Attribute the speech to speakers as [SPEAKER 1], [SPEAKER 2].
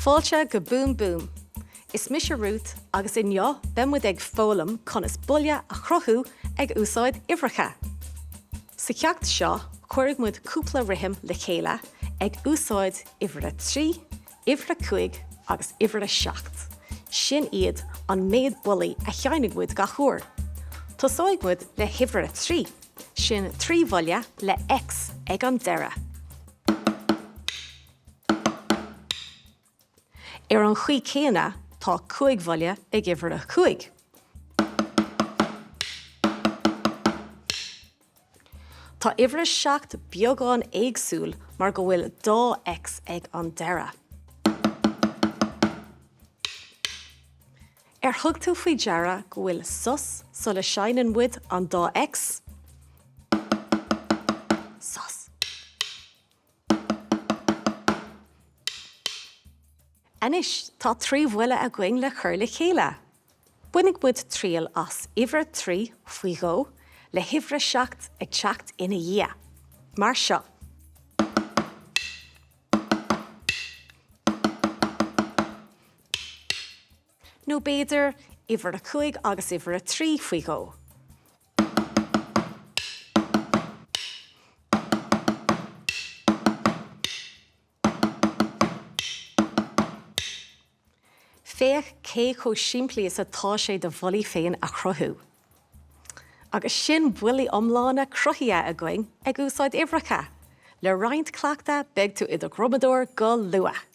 [SPEAKER 1] Fáilte go búm búm. Is mis a rút agus inneo bemmuid ag fólam conas buile a chrothú ag úsáid Uimhreacha. Sa ceacht seo, chuirg muid cúpla rithim le chéile ag úsáid Uimhreacha 3, Uimhreacha 5 agus Uimhreacha 7. Sin iad an méid bulaí a cheannig muid ga chóir. Tosáid muid le Uimhreacha 3, sin 3 bhuile le X ag an deire. Ar an chuí céine tá 5 bhuile ag Uimhreacha 5. Tá Uimhreacha 7 beagán éagsúil mar go bhfuil 2x ag an deire. Ar thug tú faoi deara go bhfuil sus so le seanan muid an 2x. Sus. Anis tá 3 bhuile a going le chur le chéile. Buinnig muid tríal as Uimhreacha 3 faoi go le Uimhreacha 7 ag teacht ina dhia. Mar seo. nó b'éidir Uimhreacha 5 agus Uimhreacha 3 faoi go. Féach cé có siimplí is atá sé do bhullaí féin a chruthú. Agus sin bhullaí omlána cruthaithe a going ag úsáid Uimhreacha. Le roinnt cleachta beag tú idir gromadóir go luath.